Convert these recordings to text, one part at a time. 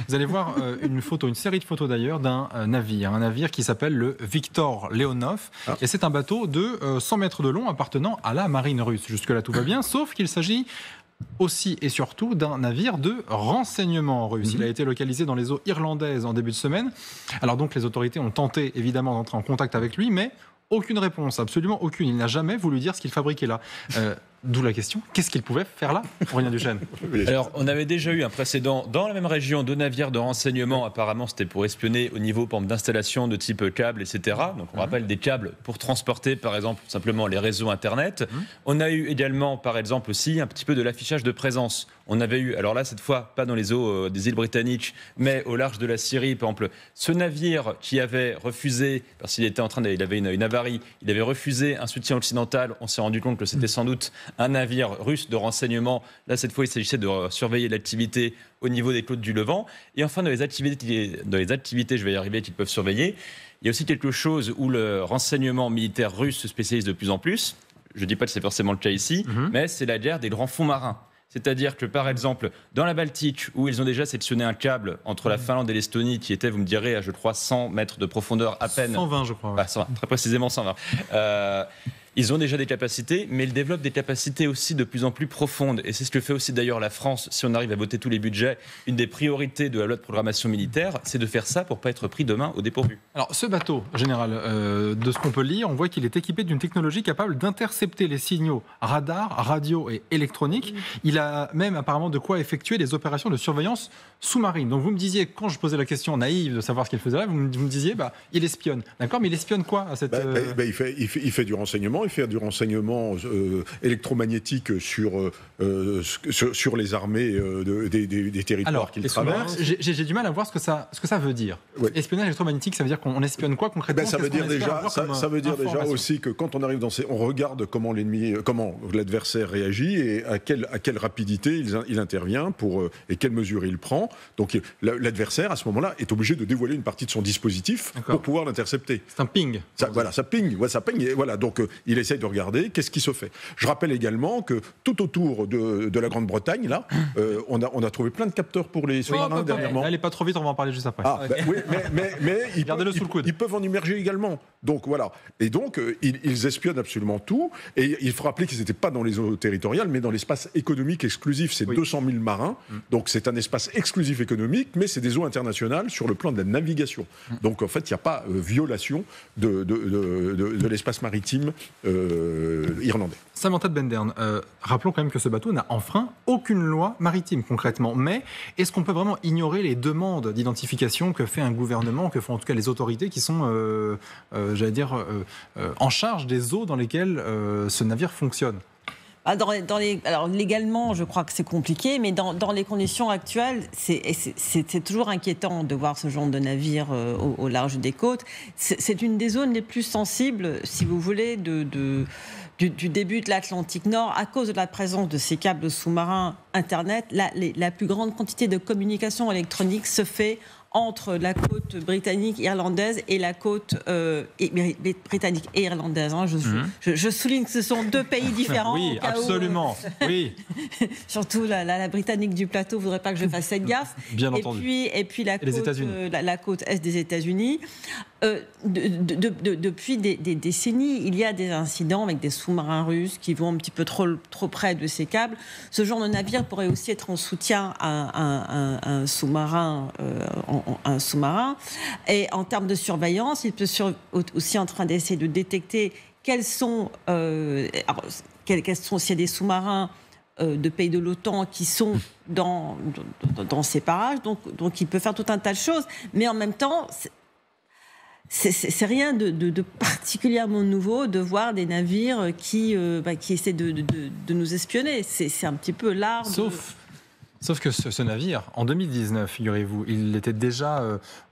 Vous allez voir une série de photos d'ailleurs d'un navire. Un navire qui s'appelle le Viktor Leonov. Et c'est un bateau de 100 mètres de long appartenant à la marine russe. Jusque-là, tout va bien, sauf qu'il s'agit aussi et surtout d'un navire de renseignement russe. Il a été localisé dans les eaux irlandaises en début de semaine. Alors donc les autorités ont tenté évidemment d'entrer en contact avec lui, mais aucune réponse, absolument aucune. Il n'a jamais voulu dire ce qu'il fabriquait là. D'où la question, qu'est-ce qu'il pouvait faire là, Aurélien Duchesne? Alors, on avait déjà eu un précédent dans la même région de navires de renseignement. Apparemment, c'était pour espionner au niveau d'installation de type câble, etc. Donc, on rappelle des câbles pour transporter, par exemple, simplement les réseaux Internet. On a eu également, par exemple, aussi un petit peu de l'affichage de présence. On avait eu, alors là, cette fois, pas dans les eaux des îles britanniques, mais au large de la Syrie, par exemple, ce navire qui avait refusé, parce qu'il était il avait une avarie, il avait refusé un soutien occidental. On s'est rendu compte que c'était sans doute un navire russe de renseignement. Là, cette fois, il s'agissait de surveiller l'activité au niveau des côtes du Levant. Et enfin, dans les activités, je vais y arriver, qu'ils peuvent surveiller, il y a aussi quelque chose où le renseignement militaire russe se spécialise de plus en plus. Je ne dis pas que c'est forcément le cas ici, mais c'est la guerre des grands fonds marins. C'est-à-dire que, par exemple, dans la Baltique, où ils ont déjà sectionné un câble entre la Finlande et l'Estonie, qui était, vous me direz, à, je crois, 100 mètres de profondeur à peine. 120, je crois. Ouais. 120, très précisément 120. Ils ont déjà des capacités, mais ils développent des capacités aussi de plus en plus profondes. Et c'est ce que fait aussi d'ailleurs la France, si on arrive à voter tous les budgets. Une des priorités de la loi de programmation militaire, c'est de faire ça pour ne pas être pris demain au dépourvu. Alors, ce bateau, général, de ce qu'on peut lire, on voit qu'il est équipé d'une technologie capable d'intercepter les signaux radar, radio et électronique. Il a même apparemment de quoi effectuer des opérations de surveillance sous-marine. Donc, vous me disiez, quand je posais la question naïve de savoir ce qu'il faisait là, vous me disiez, il espionne. D'accord, mais il espionne quoi à cette... il fait du renseignement. Il fait du renseignement électromagnétique sur les armées des territoires qu'il traverse. J'ai du mal à voir ce que ça veut dire. Ouais. Espionnage électromagnétique, ça veut dire qu'on espionne quoi concrètement? Ça veut dire déjà aussi que quand on arrive on regarde comment l'adversaire réagit et à quelle rapidité il intervient et quelles mesures il prend. Donc l'adversaire à ce moment-là est obligé de dévoiler une partie de son dispositif pour pouvoir l'intercepter. C'est un ping. Ça ping. Ouais, ça ping. Et voilà. Donc il essaye de regarder qu'est-ce qui se fait. Je rappelle également que tout autour de la Grande-Bretagne, là, on a trouvé plein de capteurs pour les sous-marins dernièrement. Allez pas trop vite, on va en parler juste après. Oui, mais ils peuvent en immerger également. Donc voilà. Et donc ils espionnent absolument tout. Et il faut rappeler qu'ils n'étaient pas dans les eaux territoriales, mais dans l'espace économique exclusif. C'est 200 000 marins. Donc c'est un espace exclusif économique, mais c'est des eaux internationales sur le plan de la navigation. Donc en fait, il n'y a pas violation de l'espace maritime irlandais. Samantha de Bendern, rappelons quand même que ce bateau n'a enfreint aucune loi maritime concrètement. Mais est-ce qu'on peut vraiment ignorer les demandes d'identification que fait un gouvernement, que font en tout cas les autorités qui sont, en charge des eaux dans lesquelles ce navire fonctionne? Alors légalement, je crois que c'est compliqué, mais dans les conditions actuelles, c'est toujours inquiétant de voir ce genre de navire au large des côtes. C'est une des zones les plus sensibles, si vous voulez, du début de l'Atlantique Nord, à cause de la présence de ces câbles sous-marins Internet. La plus grande quantité de communication électronique se fait entre la côte britannique et irlandaise et la côte britannique et irlandaise. Je souligne que ce sont deux pays différents. Oui, absolument. Oui. Surtout la britannique du plateau ne voudrait pas que je fasse cette gaffe. Bien entendu. Et puis la côte est des États-Unis. Depuis des décennies, il y a des incidents avec des sous-marins russes qui vont un petit peu trop près de ces câbles. Ce genre de navire pourrait aussi être en soutien à un sous-marin. Un sous-marin. Et en termes de surveillance, il peut aussi en train d'essayer de détecter quels sont s'il y a des sous-marins de pays de l'OTAN qui sont dans ces parages. Donc il peut faire tout un tas de choses. Mais en même temps, c'est rien de particulièrement nouveau de voir des navires qui essaient de nous espionner. C'est un petit peu l'art. Sauf que ce navire, en 2019, figurez-vous, il était déjà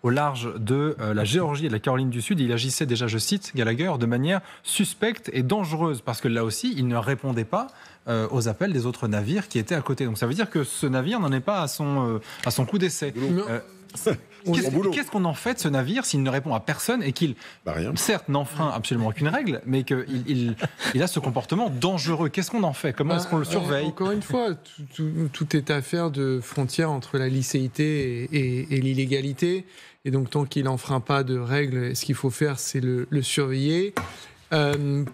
au large de la Géorgie et de la Caroline du Sud. Il agissait déjà, je cite Gallagher, de manière suspecte et dangereuse, parce que là aussi, il ne répondait pas aux appels des autres navires qui étaient à côté. Donc ça veut dire que ce navire n'en est pas à son coup d'essai. Qu'est-ce qu'on en fait de ce navire s'il ne répond à personne et qu'il, certes, n'enfreint absolument aucune règle, mais qu'il a ce comportement dangereux? Qu'est-ce qu'on en fait? Comment est-ce qu'on le surveille? Encore une fois, tout est affaire de frontière entre la licéité et l'illégalité. Et donc, tant qu'il n'enfreint pas de règles, ce qu'il faut faire, c'est le surveiller.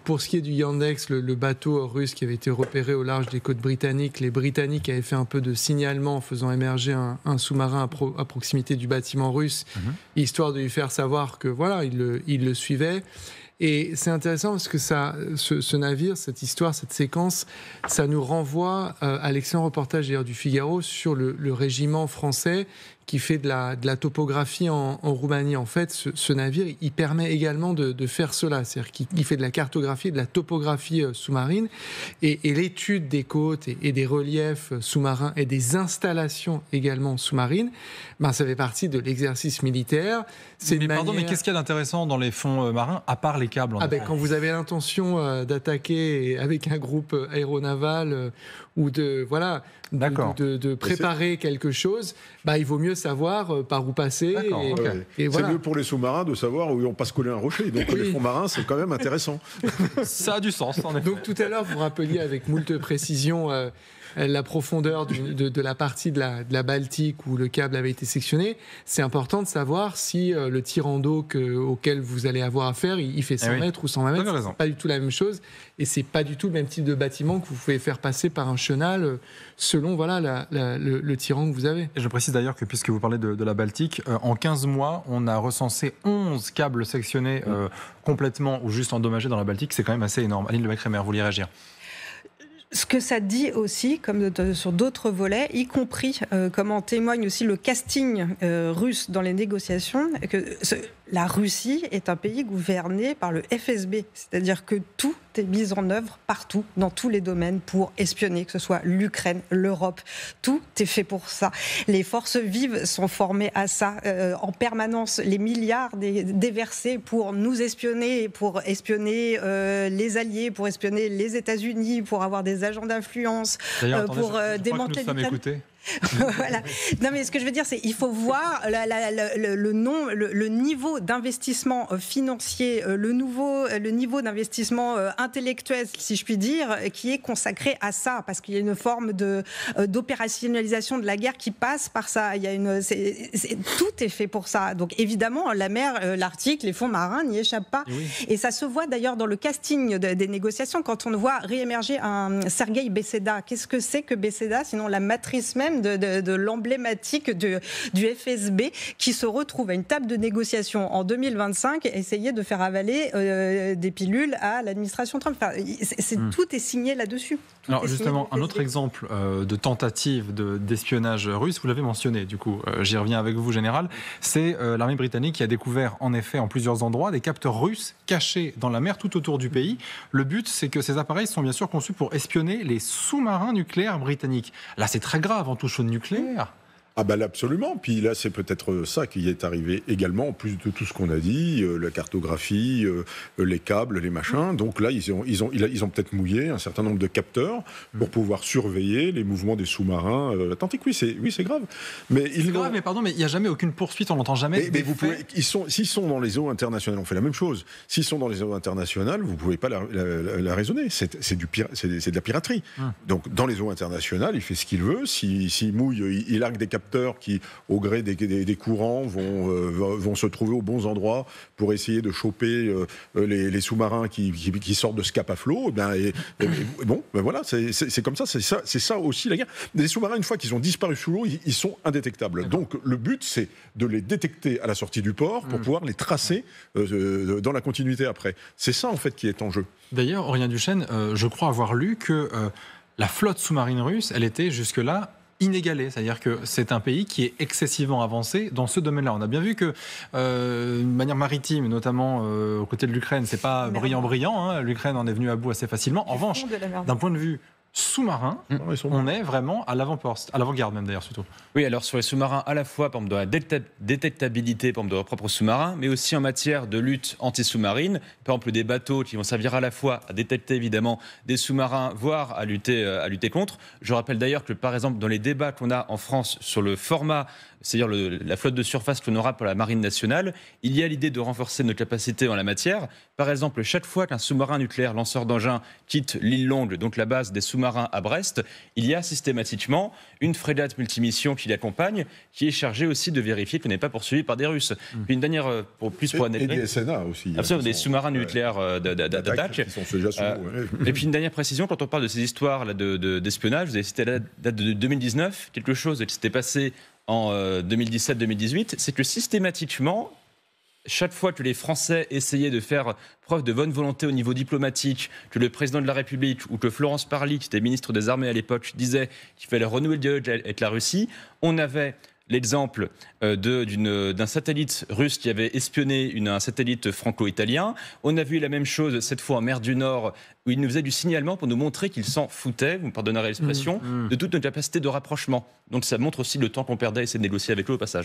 Pour ce qui est du Yandex, le bateau russe qui avait été repéré au large des côtes britanniques, les Britanniques avaient fait un peu de signalement en faisant émerger un sous-marin à proximité du bâtiment russe, histoire de lui faire savoir que voilà, il le suivait. Et c'est intéressant parce que ce navire, cette histoire, cette séquence, ça nous renvoie à l'excellent reportage d'ailleurs du Figaro sur le régiment français qui fait de la topographie en Roumanie. En fait, ce navire, il permet également de faire cela. C'est-à-dire qu'il fait de la cartographie, de la topographie sous-marine. Et l'étude des côtes et des reliefs sous-marins et des installations également sous-marines, ça fait partie de l'exercice militaire. Mais qu'est-ce qu'il y a d'intéressant dans les fonds marins, à part les câbles? Quand vous avez l'intention d'attaquer avec un groupe aéronaval ou de préparer quelque chose, il vaut mieux savoir par où passer. Et voilà. C'est mieux pour les sous-marins de savoir où on passe coller un rocher. Donc les fonds marins, c'est quand même intéressant. Ça a du sens, en effet. Donc tout à l'heure, vous rappeliez avec moult précision la profondeur de la partie de la Baltique où le câble avait été sectionné. C'est important de savoir si le tirant d'eau auquel vous allez avoir affaire, il fait 100 mètres ou 120 mètres. C'est pas du tout la même chose. Et c'est pas du tout le même type de bâtiment que vous pouvez faire passer par un chenal selon le tirant que vous avez. Et je précise d'ailleurs que puisque vous parlez de la Baltique, en 15 mois, on a recensé 11 câbles sectionnés complètement ou juste endommagés dans la Baltique. C'est quand même assez énorme. Aline Lebecq-Reimer, vous vouliez réagir? Ce que ça dit aussi, comme sur d'autres volets, y compris comme en témoigne aussi le casting russe dans les négociations, que la Russie est un pays gouverné par le FSB, c'est-à-dire que tout est mis en œuvre partout, dans tous les domaines, pour espionner, que ce soit l'Ukraine, l'Europe, tout est fait pour ça. Les forces vives sont formées à ça en permanence, les milliards déversés pour nous espionner, pour espionner les alliés, pour espionner les États-Unis, pour avoir des agents d'influence, pour démanteler l'Ukraine. Voilà. Non, mais ce que je veux dire, c'est qu'il faut voir le niveau d'investissement financier, le niveau d'investissement intellectuel, si je puis dire, qui est consacré à ça, parce qu'il y a une forme d'opérationnalisation de la guerre qui passe par ça. Il y a tout est fait pour ça. Donc évidemment, la mer, l'Arctique, les fonds marins n'y échappent pas. Et ça se voit d'ailleurs dans le casting des négociations quand on voit réémerger un Sergueï Besseda. Qu'est-ce que c'est que Besseda, sinon la matrice même de l'emblématique du FSB qui se retrouve à une table de négociation en 2025 et essayer de faire avaler des pilules à l'administration Trump. Tout est signé là-dessus. Alors justement, un autre exemple de tentative d'espionnage russe, vous l'avez mentionné, du coup, j'y reviens avec vous, Général, c'est l'armée britannique qui a découvert en effet en plusieurs endroits des capteurs russes cachés dans la mer tout autour du pays. Le but, c'est que ces appareils sont bien sûr conçus pour espionner les sous-marins nucléaires britanniques. Là, c'est très grave, on touche au nucléaire. Ah ben absolument, puis là c'est peut-être ça qui est arrivé également, en plus de tout ce qu'on a dit, la cartographie, les câbles, les machins. Donc là ils ont peut-être mouillé un certain nombre de capteurs pour pouvoir surveiller les mouvements des sous-marins atlantiques. Oui, c'est grave. Mais c'est grave, mais pardon, mais il n'y a jamais aucune poursuite, on n'entend jamais. Mais s'ils sont dans les eaux internationales, on fait la même chose. S'ils sont dans les eaux internationales, vous ne pouvez pas la raisonner. C'est de la piraterie. Donc dans les eaux internationales, il fait ce qu'il veut. S'il mouille, il largue des capteurs qui, au gré des courants, vont se trouver aux bons endroits pour essayer de choper les sous-marins qui sortent de ce cap à flot. Voilà, c'est comme ça. C'est ça aussi la guerre. Les sous-marins, une fois qu'ils ont disparu sous l'eau, ils sont indétectables. Donc le but, c'est de les détecter à la sortie du port pour pouvoir les tracer dans la continuité après. C'est ça, en fait, qui est en jeu. D'ailleurs, Aurélien Duchesne, je crois avoir lu que la flotte sous-marine russe, elle était jusque-là inégalée, c'est-à-dire que c'est un pays qui est excessivement avancé dans ce domaine-là. On a bien vu que, de manière maritime, notamment aux côtés de l'Ukraine, c'est pas brillant. L'Ukraine en est venue à bout assez facilement. En revanche, d'un point de vue sous-marin, on est vraiment à l'avant-poste, à l'avant-garde même d'ailleurs surtout. Oui, alors sur les sous-marins, à la fois par exemple, dans la détectabilité par exemple, de leurs propres sous-marins, mais aussi en matière de lutte anti-sous-marine, par exemple des bateaux qui vont servir à la fois à détecter évidemment des sous-marins, voire à lutter contre. Je rappelle d'ailleurs que par exemple dans les débats qu'on a en France sur le format c'est-à-dire la flotte de surface qu'on aura pour la marine nationale, il y a l'idée de renforcer nos capacités en la matière. Par exemple, chaque fois qu'un sous-marin nucléaire lanceur d'engins quitte l'île Longue, donc la base des sous-marins à Brest, il y a systématiquement une frégate multimission qui l'accompagne, qui est chargée aussi de vérifier qu'on n'est pas poursuivi par des Russes. Puis une dernière, pour et des SNA aussi. Absolument, des sous-marins nucléaires d'attaque. Et puis une dernière précision, quand on parle de ces histoires là, d'espionnage, vous avez cité la date de 2019, quelque chose qui s'était passé en 2017-2018, c'est que systématiquement, chaque fois que les Français essayaient de faire preuve de bonne volonté au niveau diplomatique, que le président de la République ou que Florence Parly, qui était ministre des Armées à l'époque, disait qu'il fallait renouer le dialogue avec la Russie, on avait l'exemple d'un satellite russe qui avait espionné un satellite franco-italien. On a vu la même chose cette fois en mer du Nord, où il nous faisait du signalement pour nous montrer qu'il s'en foutait, vous me pardonnerez l'expression, de toute notre capacité de rapprochement. Donc ça montre aussi le temps qu'on perdait à essayer de négocier avec eux au passage.